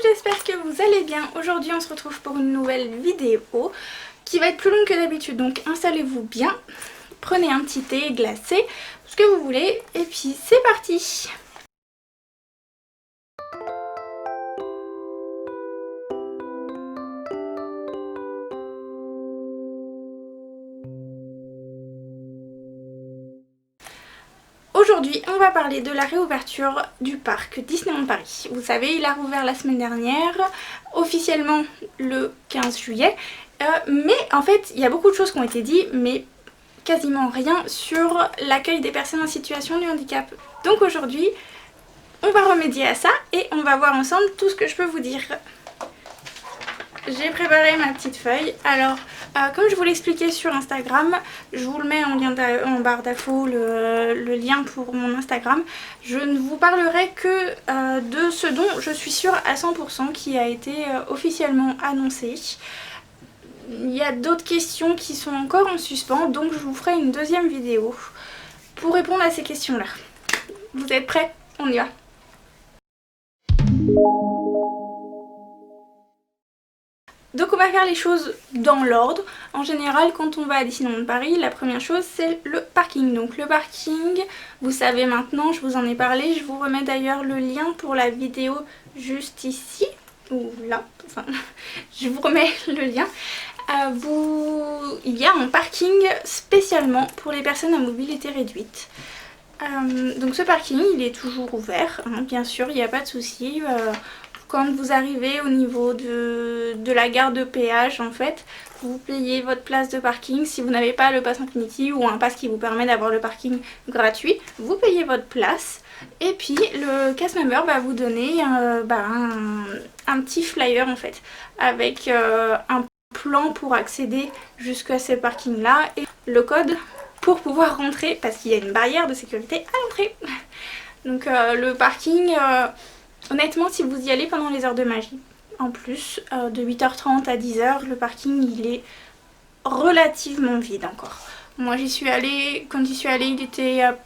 j'espère que vous allez bien. Aujourd'hui on se retrouve pour une nouvelle vidéo qui va être plus longue que d'habitude, donc installez-vous bien, prenez un petit thé glacé, ce que vous voulez, et puis c'est parti. Aujourd'hui, on va parler de la réouverture du parc Disneyland Paris. Vous savez, il a rouvert la semaine dernière, officiellement le 15 juillet. Mais en fait, il y a beaucoup de choses qui ont été dites, mais quasiment rien sur l'accueil des personnes en situation de handicap. Donc aujourd'hui, on va remédier à ça et on va voir ensemble tout ce que je peux vous dire. J'ai préparé ma petite feuille. Alors, comme je vous l'expliquais sur Instagram, je vous le mets en barre d'infos, le lien pour mon Instagram. Je ne vous parlerai que de ce dont je suis sûre à 100% qui a été officiellement annoncé. Il y a d'autres questions qui sont encore en suspens, donc je vous ferai une deuxième vidéo pour répondre à ces questions-là. Vous êtes prêts? On y va! Donc on va faire les choses dans l'ordre. En général, quand on va à Disneyland Paris, la première chose c'est le parking. Donc le parking, vous savez maintenant, je vous en ai parlé. Je vous remets d'ailleurs le lien pour la vidéo juste ici, ou là, enfin, je vous remets le lien. Il y a un parking spécialement pour les personnes à mobilité réduite. Donc ce parking, il est toujours ouvert, hein, bien sûr, il n'y a pas de souci. Quand vous arrivez au niveau de la gare de péage, en fait, vous payez votre place de parking. Si vous n'avez pas le pass Infinity ou un pass qui vous permet d'avoir le parking gratuit, vous payez votre place. Et puis le cast member va vous donner un petit flyer en fait, avec un plan pour accéder jusqu'à ce parking là et le code pour pouvoir rentrer, parce qu'il y a une barrière de sécurité à l'entrée. Donc le parking... honnêtement, si vous y allez pendant les heures de magie, en plus, de 8h30 à 10h, le parking il est relativement vide encore. Moi j'y suis allée, quand j'y suis allée il était à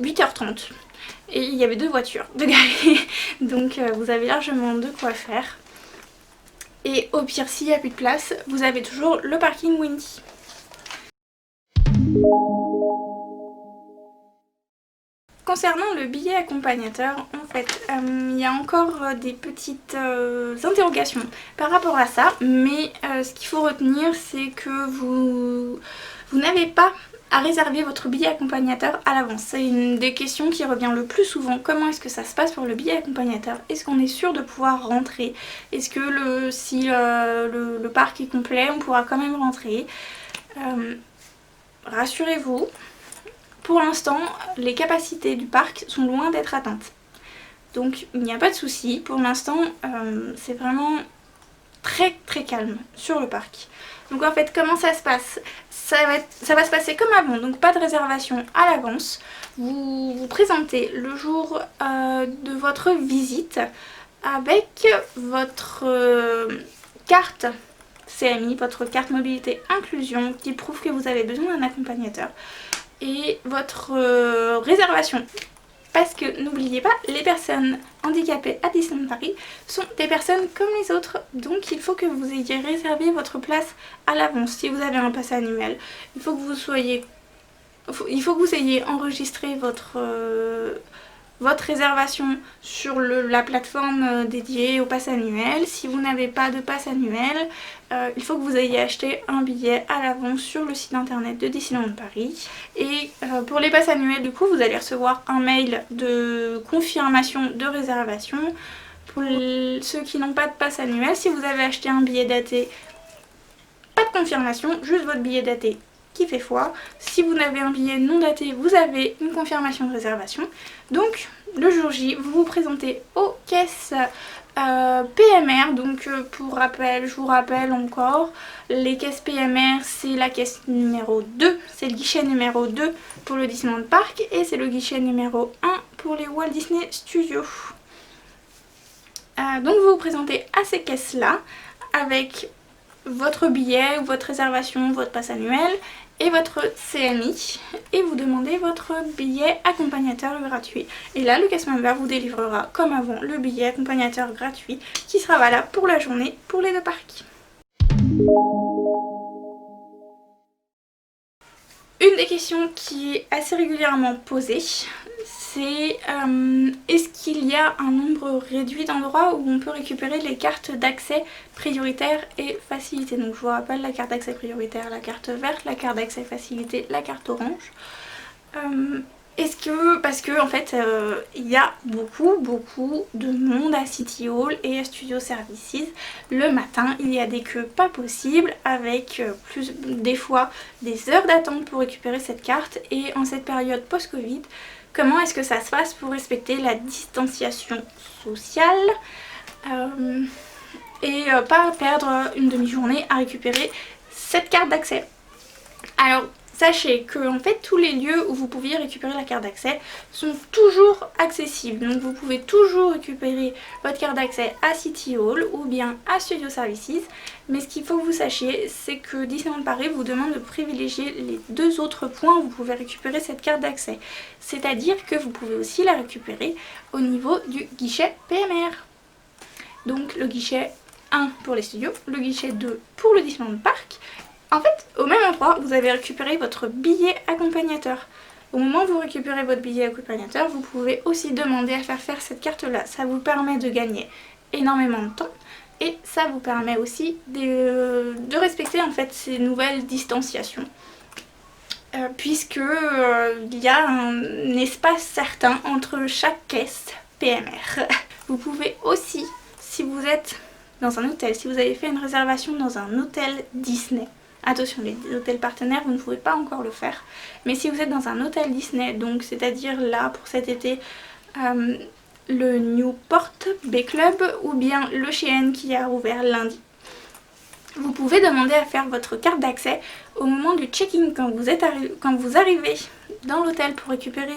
8h30 et il y avait 2 voitures de garées, donc vous avez largement de quoi faire. Et au pire, s'il n'y a plus de place, vous avez toujours le parking Windy. Concernant le billet accompagnateur, en fait, il y a encore des petites interrogations par rapport à ça, mais ce qu'il faut retenir, c'est que vous n'avez pas à réserver votre billet accompagnateur à l'avance. C'est une des questions qui revient le plus souvent. Comment est-ce que ça se passe pour le billet accompagnateur? Est-ce qu'on est sûr de pouvoir rentrer? Est-ce que si le parc est complet, on pourra quand même rentrer? Rassurez-vous. Pour l'instant, les capacités du parc sont loin d'être atteintes. Donc il n'y a pas de souci. Pour l'instant, c'est vraiment très très calme sur le parc. Donc en fait, comment ça se passe? Ça va se passer comme avant, donc pas de réservation à l'avance. Vous vous présentez le jour de votre visite avec votre carte CMI, votre carte mobilité inclusion qui prouve que vous avez besoin d'un accompagnateur. Et votre réservation, parce que n'oubliez pas, les personnes handicapées à Disneyland Paris sont des personnes comme les autres, donc il faut que vous ayez réservé votre place à l'avance. Si vous avez un pass annuel, il faut que vous ayez enregistré votre réservation sur la plateforme dédiée au pass annuel. Si vous n'avez pas de pass annuel, il faut que vous ayez acheté un billet à l'avance sur le site internet de Disneyland Paris. Et pour les passes annuels, du coup, vous allez recevoir un mail de confirmation de réservation. Pour ceux qui n'ont pas de pass annuel, si vous avez acheté un billet daté, pas de confirmation, juste votre billet daté qui fait foi. Si vous avez un billet non daté, vous avez une confirmation de réservation. Donc le jour J, vous vous présentez aux caisses PMR. Donc pour rappel, je vous rappelle encore, les caisses PMR, c'est la caisse numéro 2, c'est le guichet numéro 2 pour le Disneyland Park et c'est le guichet numéro 1 pour les Walt Disney Studios. Donc vous vous présentez à ces caisses là avec votre billet ou votre réservation, votre passe annuel et votre CMI, et vous demandez votre billet accompagnateur gratuit. Et là, le cast member vous délivrera, comme avant, le billet accompagnateur gratuit qui sera valable pour la journée pour les deux parcs. Une des questions qui est assez régulièrement posée, c'est est-ce qu'il y a un nombre réduit d'endroits où on peut récupérer les cartes d'accès prioritaire et facilité. Donc je vous rappelle, la carte d'accès prioritaire, la carte verte, la carte d'accès facilité, la carte orange. Parce que en fait il y a beaucoup de monde à City Hall et à Studio Services. Le matin il y a des queues pas possibles avec des fois des heures d'attente pour récupérer cette carte, et en cette période post-Covid, comment est-ce que ça se passe pour respecter la distanciation sociale et pas perdre une demi-journée à récupérer cette carte d'accès. Alors sachez que en fait tous les lieux où vous pouviez récupérer la carte d'accès sont toujours accessibles. Donc vous pouvez toujours récupérer votre carte d'accès à City Hall ou bien à Studio Services. Mais ce qu'il faut que vous sachiez, c'est que Disneyland Paris vous demande de privilégier les deux autres points où vous pouvez récupérer cette carte d'accès. C'est-à-dire que vous pouvez aussi la récupérer au niveau du guichet PMR. Donc le guichet 1 pour les studios, le guichet 2 pour le Disneyland Park. En fait, au même endroit, vous avez récupéré votre billet accompagnateur. Au moment où vous récupérez votre billet accompagnateur, vous pouvez aussi demander à faire cette carte-là. Ça vous permet de gagner énormément de temps et ça vous permet aussi de respecter en fait ces nouvelles distanciations. Puisque il y a un espace certain entre chaque caisse PMR. Vous pouvez aussi, si vous êtes dans un hôtel, si vous avez fait une réservation dans un hôtel Disney, attention, les hôtels partenaires, vous ne pouvez pas encore le faire. Mais si vous êtes dans un hôtel Disney, donc c'est-à-dire là pour cet été, le Newport Bay Club ou bien le Shein qui a ouvert lundi, vous pouvez demander à faire votre carte d'accès au moment du check-in quand vous arrivez dans l'hôtel pour récupérer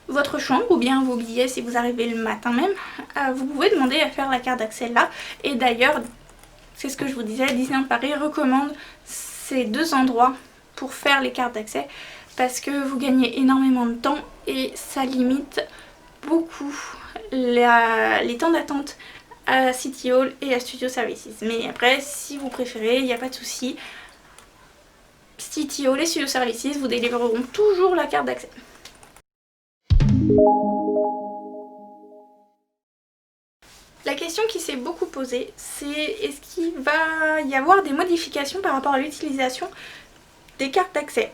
votre chambre ou bien vos billets si vous arrivez le matin même. Vous pouvez demander à faire la carte d'accès là, et d'ailleurs c'est ce que je vous disais, Disneyland Paris recommande ces deux endroits pour faire les cartes d'accès parce que vous gagnez énormément de temps et ça limite beaucoup les temps d'attente à City Hall et à Studio Services. Mais après, si vous préférez, il n'y a pas de souci. City Hall et Studio Services vous délivreront toujours la carte d'accès. La question qui s'est beaucoup posée, c'est est-ce qu'il va y avoir des modifications par rapport à l'utilisation des cartes d'accès.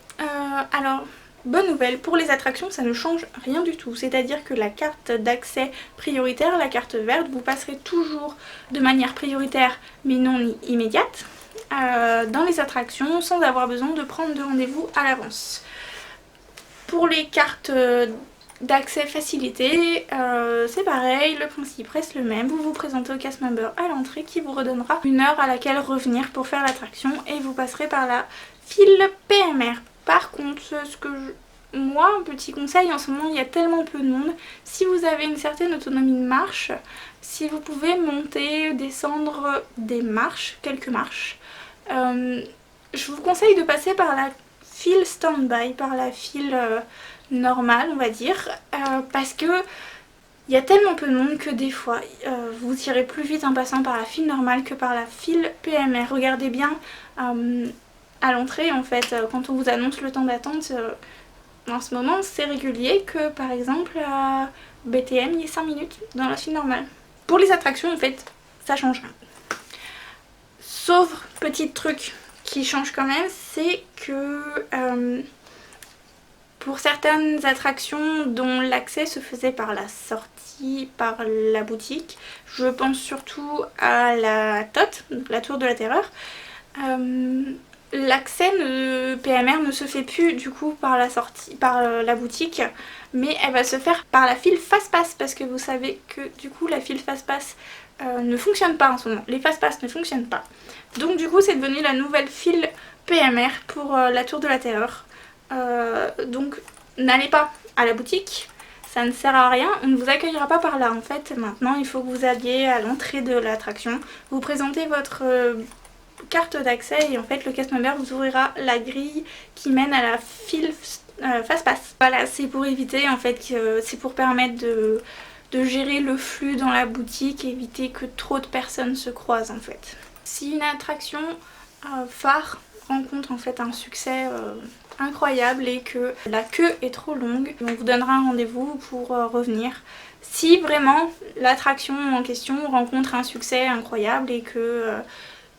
Alors, bonne nouvelle, pour les attractions, ça ne change rien du tout. C'est-à-dire que la carte d'accès prioritaire, la carte verte, vous passerez toujours de manière prioritaire mais non immédiate dans les attractions sans avoir besoin de prendre de rendez-vous à l'avance. Pour les cartes d'accès facilité, c'est pareil, le principe reste le même. Vous vous présentez au cast member à l'entrée qui vous redonnera une heure à laquelle revenir pour faire l'attraction et vous passerez par la file PMR. Par contre, moi, un petit conseil, en ce moment il y a tellement peu de monde, si vous avez une certaine autonomie de marche, si vous pouvez monter, descendre des marches, quelques marches, je vous conseille de passer par la file stand-by, par la file normale on va dire, parce que il y a tellement peu de monde que des fois vous irez plus vite en passant par la file normale que par la file PMR. Regardez bien à l'entrée en fait, quand on vous annonce le temps d'attente, en ce moment c'est régulier que par exemple à BTM il y ait 5 minutes dans la file normale. Pour les attractions en fait ça change rien. Sauf petit truc qui change quand même, c'est que pour certaines attractions dont l'accès se faisait par la sortie, par la boutique, je pense surtout à la TOT, la Tour de la Terreur, l'accès PMR ne se fait plus du coup par la sortie, par la boutique, mais elle va se faire par la file Fast-Pass parce que vous savez que du coup la file Fast-Pass ne fonctionne pas en ce moment. Les Fast-Pass ne fonctionnent pas. Donc du coup c'est devenu la nouvelle file PMR pour la Tour de la Terreur. Donc n'allez pas à la boutique. ça ne sert à rien, on ne vous accueillera pas par là en fait. Maintenant il faut que vous alliez à l'entrée de l'attraction, vous présentez votre carte d'accès et en fait le cast member vous ouvrira la grille qui mène à la file fast-pass. Voilà, c'est pour éviter en fait, c'est pour permettre de gérer le flux dans la boutique, éviter que trop de personnes se croisent en fait. Si une attraction phare rencontre en fait un succès incroyable et que la queue est trop longue, on vous donnera un rendez-vous pour revenir. Si vraiment l'attraction en question rencontre un succès incroyable et que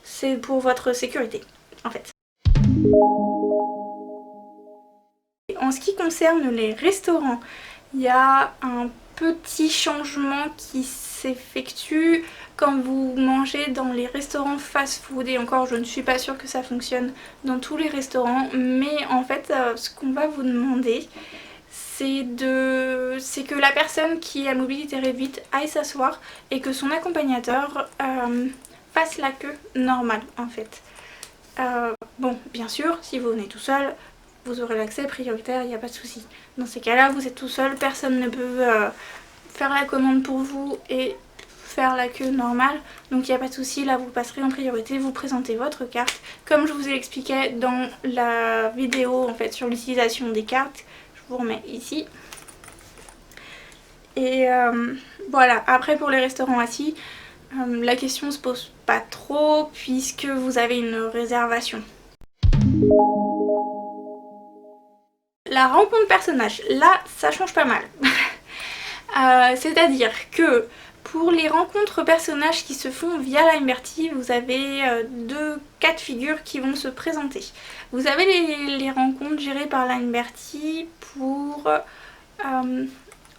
c'est pour votre sécurité en fait. En ce qui concerne les restaurants, il y a un petit changement qui s'effectue quand vous mangez dans les restaurants fast-food, et encore je ne suis pas sûre que ça fonctionne dans tous les restaurants, mais en fait ce qu'on va vous demander c'est que la personne qui a mobilité réduite aille s'asseoir et que son accompagnateur fasse la queue normale en fait. Bon, bien sûr, si vous venez tout seul, vous aurez l'accès prioritaire, il n'y a pas de souci. Dans ces cas-là, vous êtes tout seul, personne ne peut faire la commande pour vous et faire la queue normale. Donc il n'y a pas de souci, là vous passerez en priorité, vous présentez votre carte. Comme je vous ai expliqué dans la vidéo en fait sur l'utilisation des cartes, je vous remets ici. Et voilà, après pour les restaurants assis, la question se pose pas trop puisque vous avez une réservation. La rencontre personnage, là ça change pas mal. C'est-à-dire que pour les rencontres personnages qui se font via Lineberty, vous avez deux cas de figure qui vont se présenter. Vous avez les rencontres gérées par Lineberty pour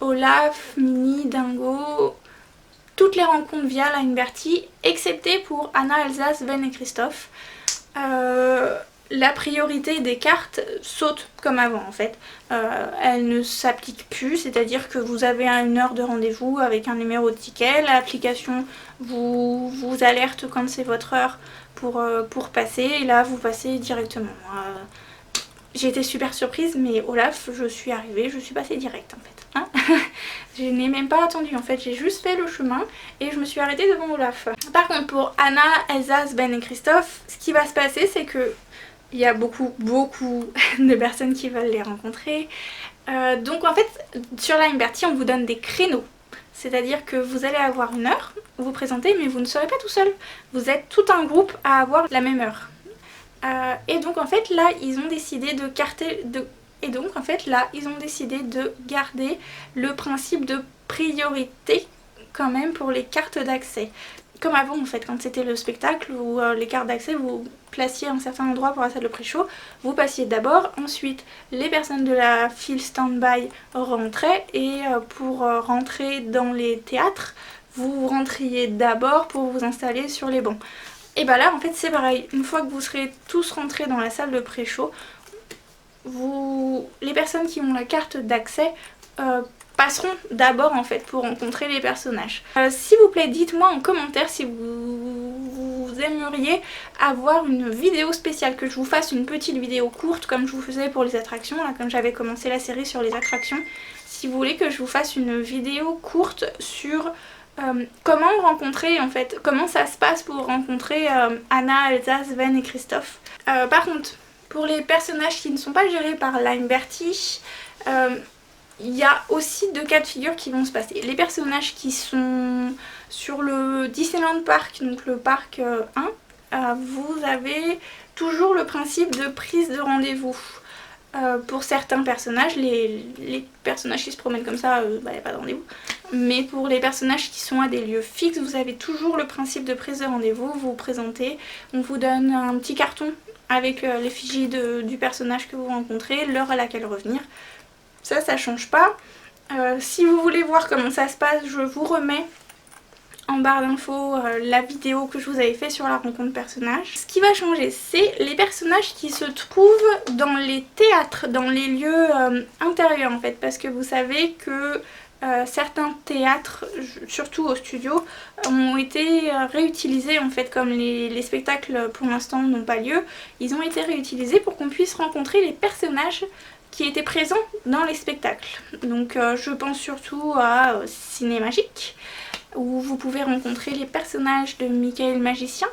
Olaf, Minnie, Dingo, toutes les rencontres via Lineberty, excepté pour Anna, Elsa, Sven et Christophe. La priorité des cartes saute comme avant en fait. Elle ne s'applique plus, c'est-à-dire que vous avez une heure de rendez-vous avec un numéro de ticket, l'application vous alerte quand c'est votre heure pour passer, et là vous passez directement. J'ai été super surprise, mais Olaf, je suis arrivée, je suis passée direct en fait. Hein. Je n'ai même pas attendu en fait, j'ai juste fait le chemin et je me suis arrêtée devant Olaf. Par contre pour Anna, Elsa, Ben et Christophe, ce qui va se passer c'est que il y a beaucoup de personnes qui veulent les rencontrer. Donc en fait sur Lineberty on vous donne des créneaux. C'est-à-dire que vous allez avoir une heure, vous présentez, mais vous ne serez pas tout seul. Vous êtes tout un groupe à avoir la même heure. Et donc en fait là ils ont décidé de garder le principe de priorité quand même pour les cartes d'accès. Comme avant en fait, quand c'était le spectacle où les cartes d'accès vous placiez à un certain endroit pour la salle de pré-show, vous passiez d'abord, ensuite les personnes de la file stand-by rentraient et pour rentrer dans les théâtres, vous rentriez d'abord pour vous installer sur les bancs. Et bah là en fait c'est pareil, une fois que vous serez tous rentrés dans la salle de pré-show, les personnes qui ont la carte d'accès passeront d'abord en fait pour rencontrer les personnages. S'il vous plaît, dites-moi en commentaire si vous aimeriez avoir une vidéo spéciale, que je vous fasse une petite vidéo courte comme je vous faisais pour les attractions, là, comme j'avais commencé la série sur les attractions. Si vous voulez que je vous fasse une vidéo courte sur comment rencontrer en fait, comment ça se passe pour rencontrer Anna, Elsa, Sven et Christophe. Par contre, pour les personnages qui ne sont pas gérés par Lineberty, il y a aussi deux cas de figure qui vont se passer. Les personnages qui sont sur le Disneyland Park, donc le parc 1, vous avez toujours le principe de prise de rendez-vous. Pour certains personnages, les personnages qui se promènent comme ça, il n'y a pas de rendez-vous. Mais pour les personnages qui sont à des lieux fixes, vous avez toujours le principe de prise de rendez-vous. Vous vous présentez, on vous donne un petit carton avec l'effigie du personnage que vous rencontrez, l'heure à laquelle revenir. Ça change pas. Si vous voulez voir comment ça se passe, je vous remets en barre d'infos la vidéo que je vous avais fait sur la rencontre personnage. Ce qui va changer, c'est les personnages qui se trouvent dans les théâtres, dans les lieux intérieurs en fait, parce que vous savez que certains théâtres, surtout au studio, ont été réutilisés en fait, comme les spectacles pour l'instant n'ont pas lieu, ils ont été réutilisés pour qu'on puisse rencontrer les personnages qui étaient présents dans les spectacles. Donc je pense surtout à Cinémagique, où vous pouvez rencontrer les personnages de Michael Magicien,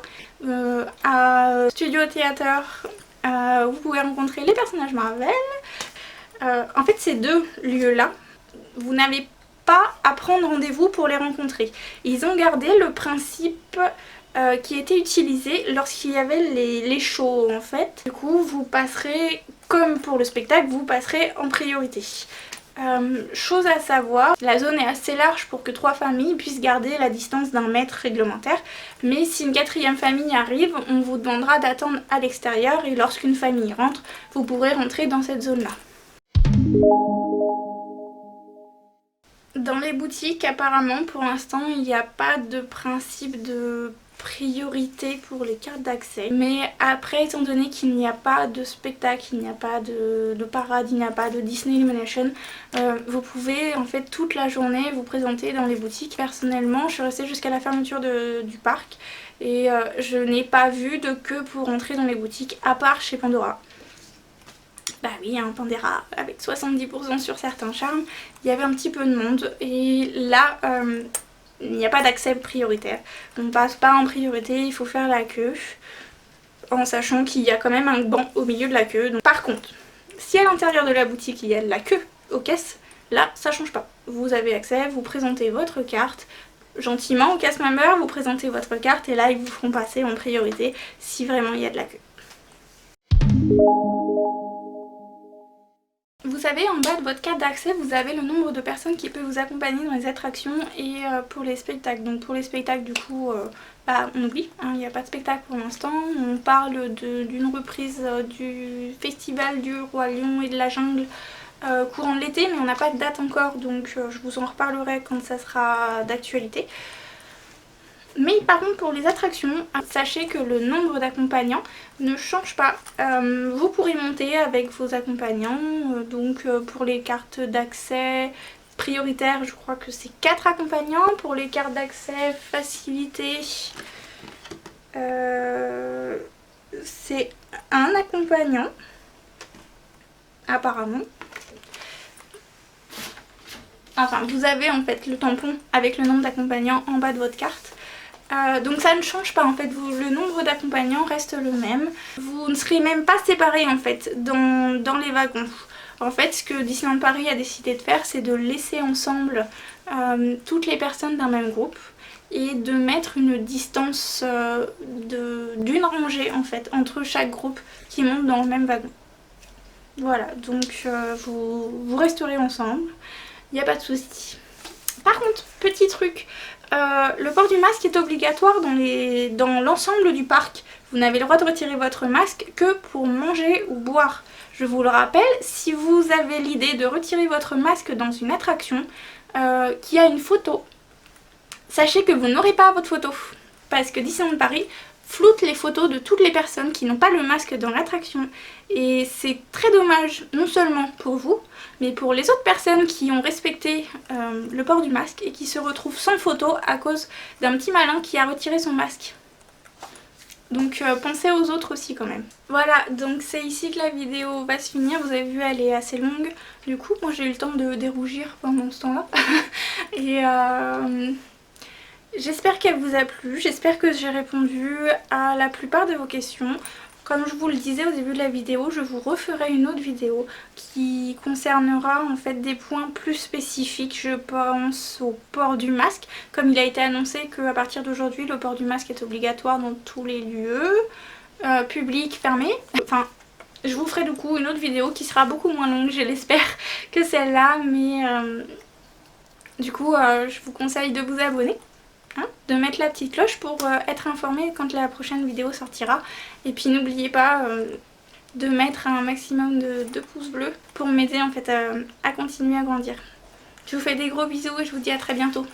à Studio Theater, vous pouvez rencontrer les personnages Marvel. En fait, ces deux lieux-là, vous n'avez pas à prendre rendez-vous pour les rencontrer. Ils ont gardé le principe qui était utilisé lorsqu'il y avait les shows en fait. Du coup, vous passerez, comme pour le spectacle, vous passerez en priorité. Chose à savoir, la zone est assez large pour que 3 familles puissent garder la distance d'1 mètre réglementaire, mais si une 4e famille arrive, on vous demandera d'attendre à l'extérieur et lorsqu'une famille rentre, vous pourrez rentrer dans cette zone-là. Dans les boutiques, apparemment, pour l'instant, il n'y a pas de principe de priorité pour les cartes d'accès. Mais après, étant donné qu'il n'y a pas de spectacle, il n'y a pas de parade, il n'y a pas de Disney Illumination, vous pouvez en fait toute la journée vous présenter dans les boutiques. Personnellement, je suis restée jusqu'à la fermeture du parc et je n'ai pas vu de queue pour entrer dans les boutiques, à part chez Pandora. Bah oui, hein, Pandora, avec 70% sur certains charmes, il y avait un petit peu de monde. Et là, il n'y a pas d'accès prioritaire. On ne passe pas en priorité, il faut faire la queue, en sachant qu'il y a quand même un banc au milieu de la queue. Donc, par contre, si à l'intérieur de la boutique il y a de la queue aux caisses, là, ça change pas. Vous avez accès, vous présentez votre carte, gentiment au casse member, vous présentez votre carte et là, ils vous feront passer en priorité si vraiment il y a de la queue. Vous savez, en bas de votre carte d'accès, vous avez le nombre de personnes qui peuvent vous accompagner dans les attractions et pour les spectacles. Donc pour les spectacles, du coup, on oublie, hein, il n'y a pas de spectacle pour l'instant. On parle d'une reprise du festival du Roi Lion et de la Jungle courant de l'été, mais on n'a pas de date encore, donc je vous en reparlerai quand ça sera d'actualité. Mais par contre pour les attractions, sachez que le nombre d'accompagnants ne change pas. Vous pourrez monter avec vos accompagnants, donc pour les cartes d'accès prioritaires je crois que c'est 4 accompagnants. Pour les cartes d'accès facilité, c'est 1 accompagnant apparemment. Enfin vous avez en fait le tampon avec le nombre d'accompagnants en bas de votre carte. Donc ça ne change pas en fait, le nombre d'accompagnants reste le même. Vous ne serez même pas séparés en fait dans les wagons. En fait ce que Disneyland Paris a décidé de faire, c'est de laisser ensemble toutes les personnes d'un même groupe et de mettre une distance d'une rangée en fait entre chaque groupe qui monte dans le même wagon. Voilà, donc vous resterez ensemble, il n'y a pas de souci. Par contre, petit truc, le port du masque est obligatoire dans l'ensemble du parc. Vous n'avez le droit de retirer votre masque que pour manger ou boire. Je vous le rappelle, si vous avez l'idée de retirer votre masque dans une attraction qui a une photo, sachez que vous n'aurez pas votre photo. Parce que Disneyland Paris floute les photos de toutes les personnes qui n'ont pas le masque dans l'attraction. Et c'est très dommage, non seulement pour vous, mais pour les autres personnes qui ont respecté le port du masque et qui se retrouvent sans photo à cause d'un petit malin qui a retiré son masque. Donc pensez aux autres aussi quand même. Voilà, donc c'est ici que la vidéo va se finir. Vous avez vu, elle est assez longue. Du coup, moi j'ai eu le temps de dérougir pendant ce temps-là. Et j'espère qu'elle vous a plu. J'espère que j'ai répondu à la plupart de vos questions. Comme je vous le disais au début de la vidéo, je vous referai une autre vidéo qui concernera en fait des points plus spécifiques. Je pense au port du masque. Comme il a été annoncé qu'à partir d'aujourd'hui, le port du masque est obligatoire dans tous les lieux publics fermés. Enfin, je vous ferai du coup une autre vidéo qui sera beaucoup moins longue, je l'espère, que celle-là. Mais du coup, je vous conseille de vous abonner. Hein, de mettre la petite cloche pour être informé quand la prochaine vidéo sortira. Et puis n'oubliez pas de mettre un maximum de pouces bleus pour m'aider en fait à continuer à grandir. Je vous fais des gros bisous et je vous dis à très bientôt.